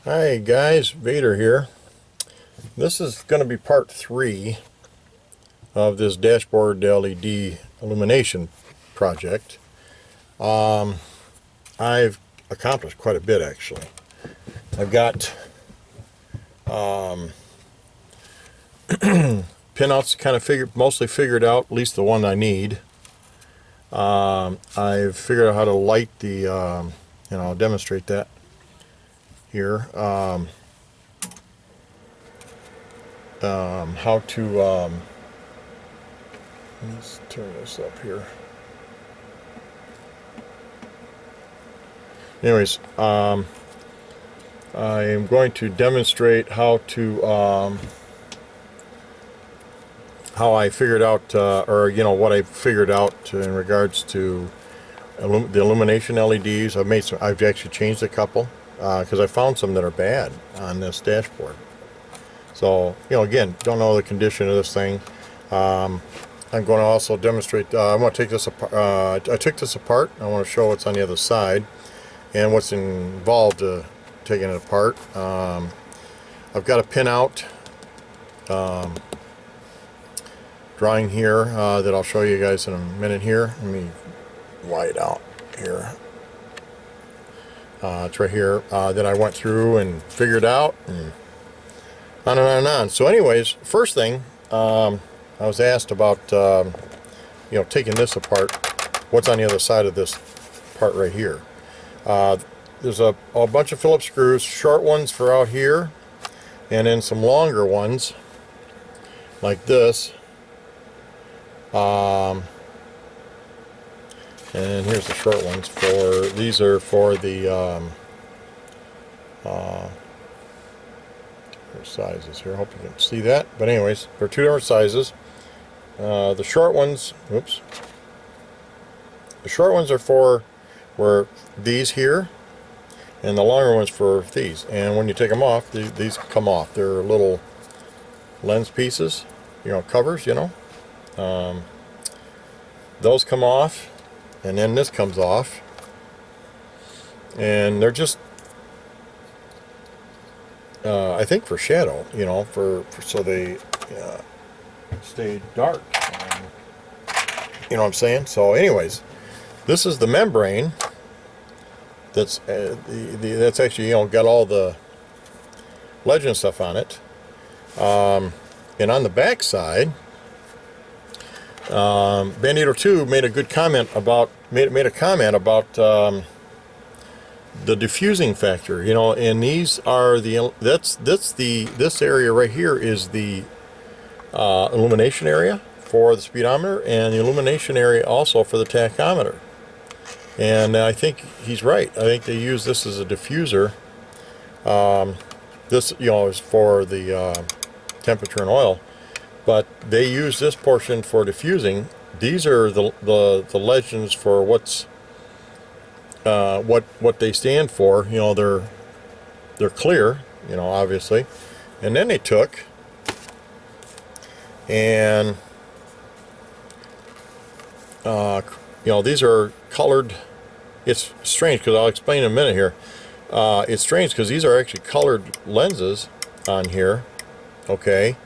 Hi guys, Vader here. This is going to be part 3 of this dashboard LED illumination project. I've accomplished quite a bit actually. I've got pinouts kind of mostly figured out, at least the one I need. I've figured out how to light the, and I'll demonstrate that here. How to let's turn this up here. Anyways, I am going to demonstrate how to how I figured out, or what I figured out in regards to the illumination LEDs. I've actually changed a couple because I found some that are bad on this dashboard. So, again, don't know the condition of this thing. I'm going to also demonstrate, I want to take this apart. I took this apart. I want to show what's on the other side and what's involved taking it apart. I've got a pin out drawing here that I'll show you guys in a minute here. Let me white out here. It's right here that I went through and figured out, and on and on and on. So anyways, first thing, I was asked about taking this apart. What's on the other side of this part right here? There's a bunch of Phillips screws, short ones for out here, and then some longer ones like this. And here's the short ones these are for the sizes here. I hope you can see that. But anyways, they're two different sizes. The short ones, oops. The short ones are for these here, and the longer ones for these. And when you take them off, these come off. They're little lens pieces, covers, those come off, and then this comes off, and they're just I think for shadow, so they stay dark. You know what I'm saying? So anyways, this is the membrane that's that's actually got all the legend stuff on it. And on the back side, Bandito 2 made a good comment about made a comment about the diffusing factor, and these are this area right here is the illumination area for the speedometer, and the illumination area also for the tachometer. And I think he's right. I think they use this as a diffuser. This is for the temperature and oil, but they use this portion for diffusing. These are the legends for what they stand for. They're clear, obviously. And then they took and these are colored. It's strange because I'll explain in a minute here. It's strange because these are actually colored lenses on here, okay?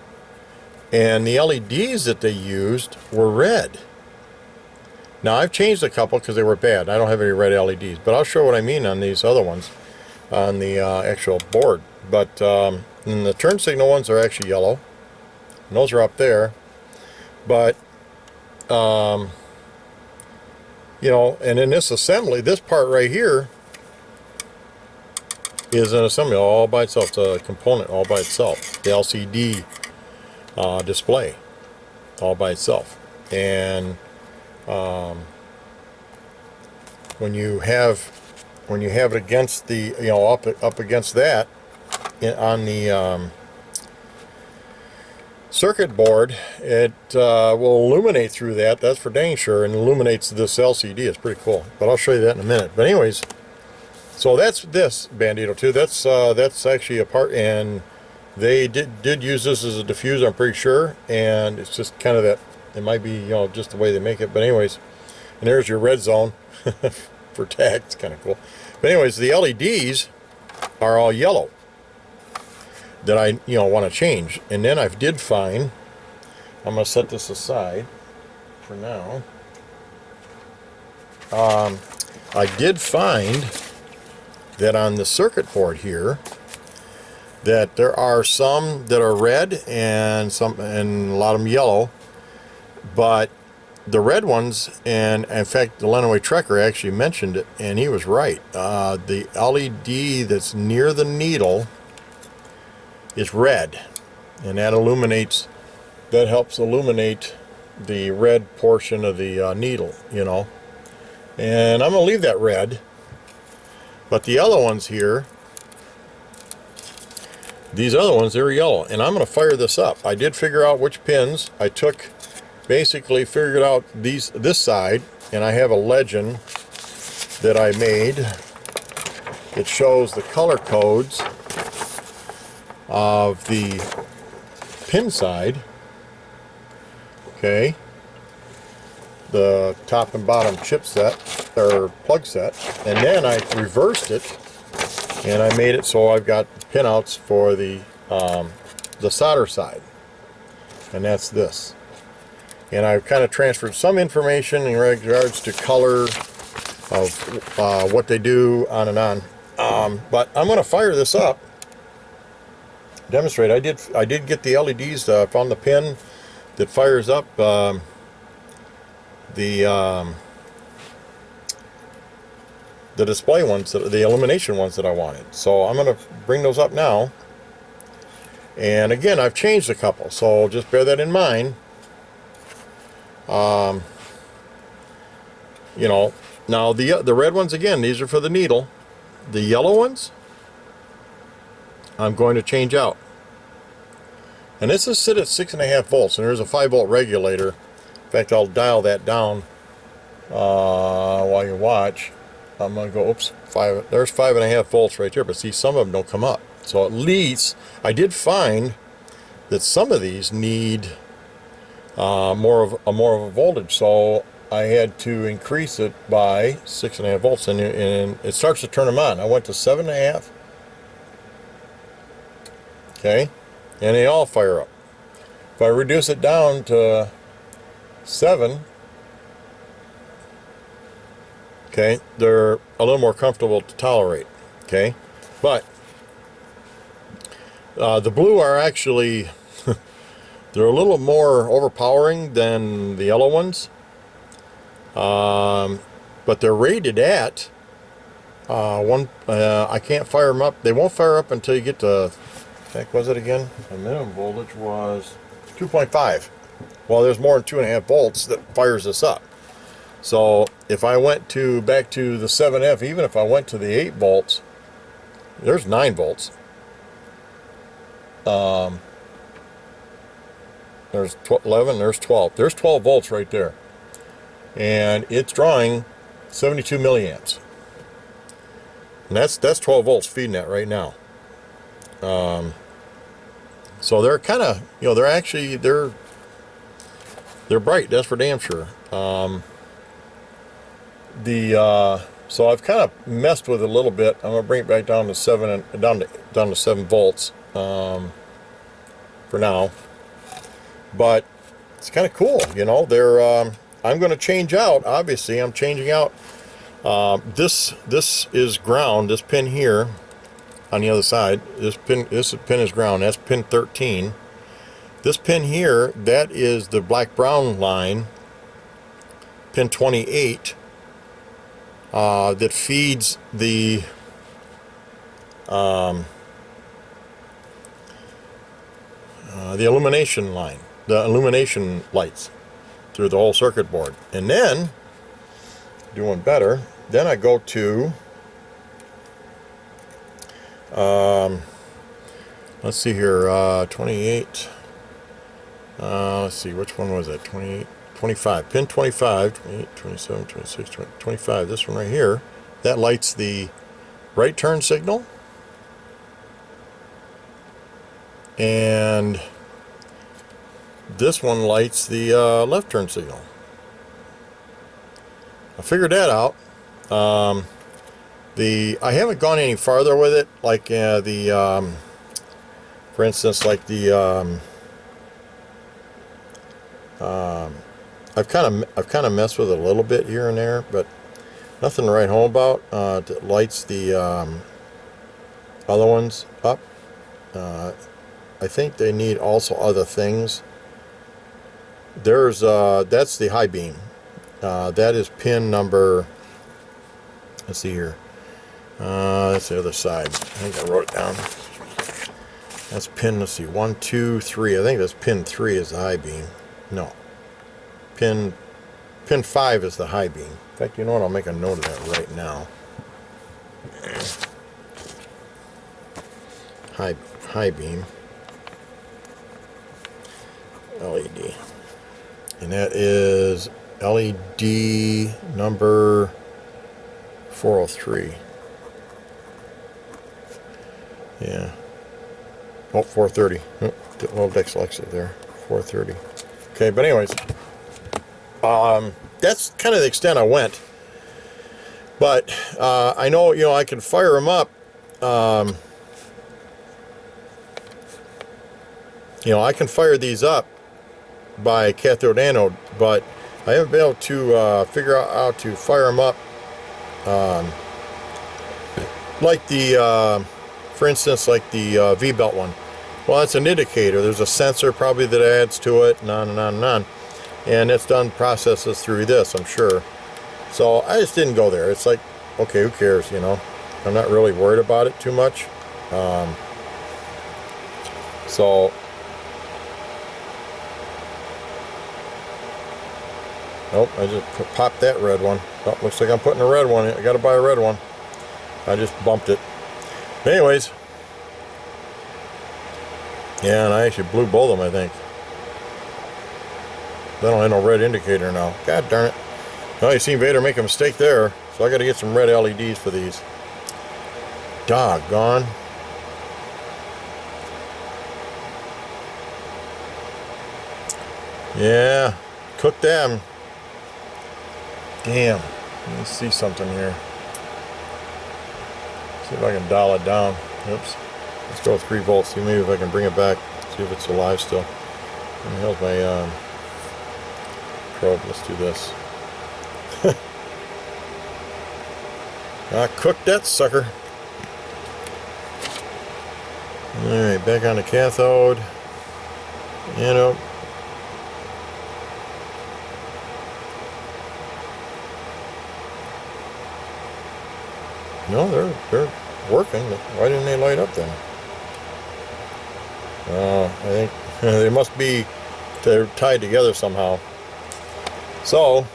And the LEDs that they used were red. Now I've changed a couple because they were bad. I don't have any red LEDs, but I'll show what I mean on these other ones on the actual board. But and the turn signal ones are actually yellow, and those are up there. But and in this assembly, this part right here is an assembly all by itself. It's a component all by itself. The LCD display all by itself. And when you have it against the up against that on the circuit board, it will illuminate through that. That's for dang sure, and illuminates this LCD. It's pretty cool, but I'll show you that in a minute. But anyways, so that's this Bandito 2. That's actually a part, and they did use this as a diffuser, I'm pretty sure, and it's just kind of that. It might be just the way they make it, but anyways. And there's your red zone for tag. It's kind of cool. But anyways, the LEDs are all yellow. that I want to change. And then I did find, I'm going to set this aside for now. I did find that on the circuit board here that there are some that are red and a lot of them yellow, but the red ones, and in fact the Lenawee Trekker actually mentioned it and he was right. The LED that's near the needle is red, and that helps illuminate the red portion of the needle, and I'm gonna leave that red. But the other ones here, these other ones, they're yellow, and I'm gonna fire this up. I did figure out which pins. I basically figured out this side, and I have a legend that I made. It shows the color codes of the pin side. Okay, the top and bottom chip set or plug set, and then I reversed it and I made it so I've got pinouts for the solder side, and that's this. And I've kind of transferred some information in regards to color of what they do, on and on. But I'm going to fire this up, demonstrate. I did get the LEDs. Found the pin that fires up the display ones, the illumination ones that I wanted. So I'm going to bring those up now. And again, I've changed a couple, so just bear that in mind. Now the red ones, again, these are for the needle. The yellow ones, I'm going to change out. And this is sit at 6.5 volts, and there's a 5-volt regulator. In fact, I'll dial that down while you watch. I'm going to go, oops, there's 5.5 volts right there, but see, some of them don't come up. So at least, I did find that some of these need more of a voltage, so I had to increase it by 6.5 volts, and it starts to turn them on. I went to 7.5. Okay, and they all fire up. If I reduce it down to 7, okay, they're a little more comfortable to tolerate. Okay, but the blue are actually they're a little more overpowering than the yellow ones, but they're rated at I can't fire them up. They won't fire up until you get to, heck was it again? The minimum voltage was 2.5. Well, there's more than 2.5 volts that fires this up. So if I went back to the 7F, even if I went to the 8 volts, there's 9 volts. There's 11, there's 12. There's 12 volts right there. And it's drawing 72 milliamps. And that's 12 volts feeding that right now. So they're kind of, they're actually, they're bright, that's for damn sure. So I've kind of messed with it a little bit. I'm gonna bring it back down to 7 and down to 7 volts for now. But it's kind of cool, They're I'm going to change out. Obviously, I'm changing out. This is ground. This pin here on the other side. This pin is ground. That's pin 13. This pin here, that is the black-brown line. Pin 28. That feeds the illumination line, the illumination lights through the whole circuit board. And then, doing better, then I go to, let's see here, 28, let's see, which one was that, 28, 25, pin 25, 28, 27, 26, 25, this one right here, that lights the right turn signal, and this one lights the left turn signal. I figured that out. I haven't gone any farther with it, like for For instance, like the I've kind of messed with it a little bit here and there, but nothing to write home about. It lights the other ones up. I think they need also other things. There's that's the high beam. That is pin number. Let's see here. That's the other side. I think I wrote it down. That's pin. Let's see. 1, 2, 3. I think that's pin 3 is the high beam. No. Pin 5 is the high beam. In fact, you know what? I'll make a note of that right now. High beam. LED. And that is LED number 403. Yeah. Oh, 430. Oh, little dyslexic there. 430. Okay, but anyways, that's kind of the extent I went. But I know, you know, I can fire them up. You know, I can fire these up by cathode anode, but I haven't been able to figure out how to fire them up. Like the, for instance, like the V-belt one. Well, that's an indicator. There's a sensor probably that adds to it, and on and on and on. And it's done processes through this, I'm sure. So I just didn't go there. It's like, okay, who cares, you know? I'm not really worried about it too much. So, nope, I just popped that red one. Oh, looks like I'm putting a red one in. I gotta buy a red one. I just bumped it. But anyways, yeah, and I actually blew both of them, I think. I don't have no red indicator now. God darn it. Well, you seen Vader make a mistake there, so I got to get some red LEDs for these. Doggone. Yeah, cook them. Damn. Let me see something here. See if I can dial it down. Oops. Let's go 3 volts. See maybe if I can bring it back. See if it's alive still. What the hell's my probe? Let's do this. I cooked that sucker. Alright, back on the cathode. Anode. No, they're working. Why didn't they light up then? I think they must be, they're tied together somehow. So,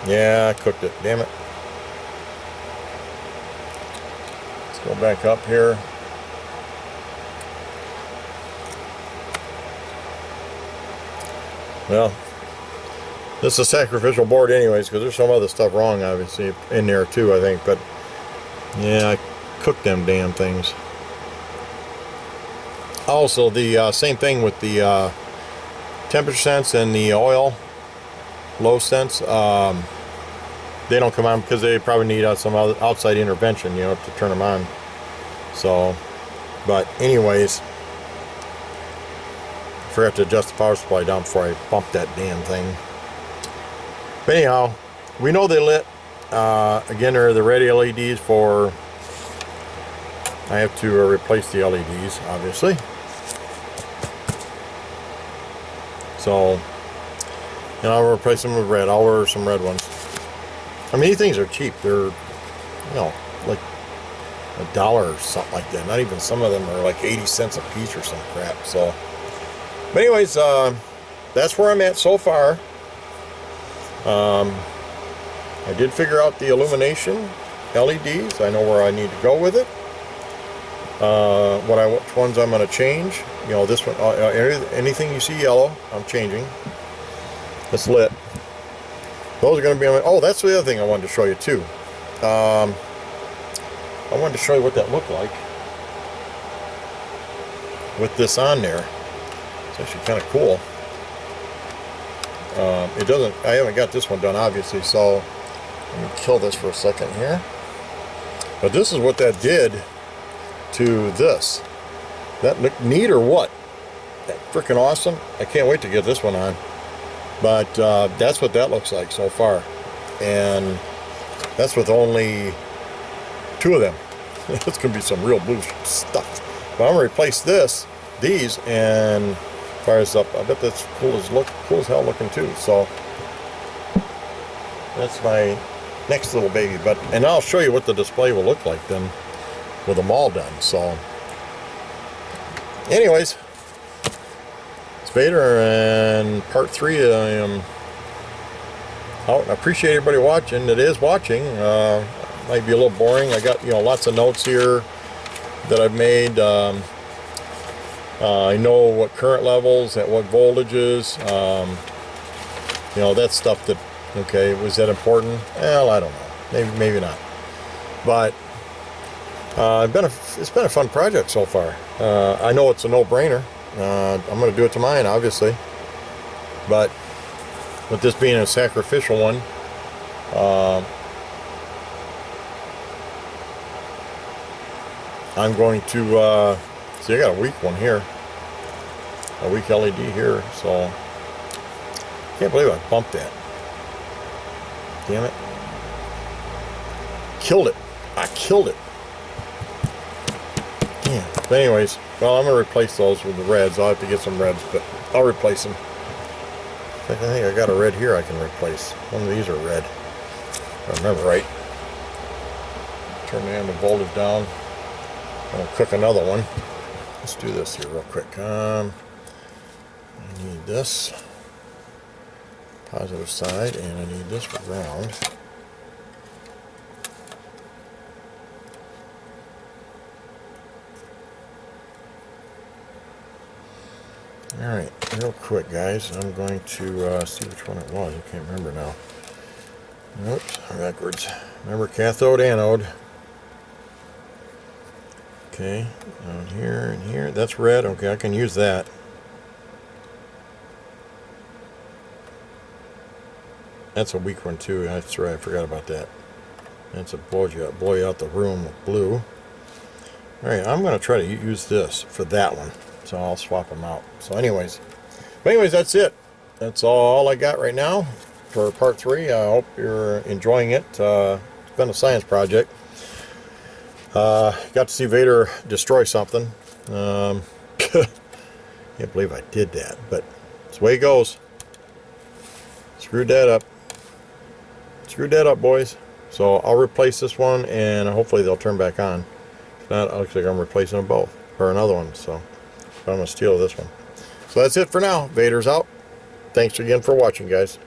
yeah, I cooked it. Damn it. Let's go back up here. Well, this is a sacrificial board anyways, because there's some other stuff wrong, obviously, in there too, I think. But, yeah, I cooked them damn things. Also, the same thing with the temperature sense and the oil low sense. They don't come on because they probably need some other outside intervention, you know, to turn them on. So, but anyways, I forgot to adjust the power supply down before I bumped that damn thing. But anyhow, we know they lit. Again, they're the red LEDs for. I have to replace the LEDs, obviously. So, and I'll replace them with red. I'll order some red ones. I mean, these things are cheap. They're, you know, like $1 or something like that. Not even, some of them are like 80 cents a piece or some crap. So, but anyways, that's where I'm at so far. I did figure out the illumination LEDs. I know where I need to go with it. Which ones I'm going to change. You know, this one, anything you see yellow, I'm changing. It's lit. Those are going to be on. Oh, that's the other thing I wanted to show you too. I wanted to show you what that looked like with this on there. It's actually kind of cool. It doesn't. I haven't got this one done, obviously. So let me kill this for a second here. But this is what that did to this. That look neat or what? That freaking awesome. I can't wait to get this one on. But that's what that looks like so far. And that's with only 2 of them. It's going to be some real blue stuff. But I'm going to replace these, and fire this up. I bet that's cool as hell looking too. So that's my next little baby. And I'll show you what the display will look like then with them all done. So anyways, it's Vader, and part 3 I am out. I appreciate everybody watching. It is watching. Might be a little boring. I got lots of notes here that I've made. I know what current levels, at what voltages. That stuff that, okay, was that important? Well, I don't know. Maybe not. But it's been a fun project so far. I know it's a no-brainer. I'm going to do it to mine, obviously. But with this being a sacrificial one, I'm going to see, I got a weak one here, a weak LED here, so can't believe I bumped that. Damn it. Killed it. I killed it. Yeah. But anyways, well, I'm going to replace those with the reds. I'll have to get some reds, but I'll replace them. I think I got a red here I can replace. One of these are red, if I remember right. Turn the voltage down. I'll cook another one. Let's do this here real quick. I need this positive side, and I need this for ground. Alright, real quick guys, I'm going to see which one it was. I can't remember now. Oops, backwards. Remember cathode, anode. Okay, down here and here. That's red. Okay, I can use that. That's a weak one too. That's right, I forgot about that. That's a blow you out the room with blue. Alright, I'm going to try to use this for that one. So I'll swap them out. So anyways, that's it. That's all I got right now for part 3. I hope you're enjoying it. It's been a science project. Got to see Vader destroy something. Can't believe I did that, but it's the way it goes. Screwed that up, boys. So I'll replace this one, and hopefully they'll turn back on. If not, it looks like I'm replacing them both, or another one. So I'm gonna steal this one. So that's it for now. Vader's out. Thanks again for watching, guys.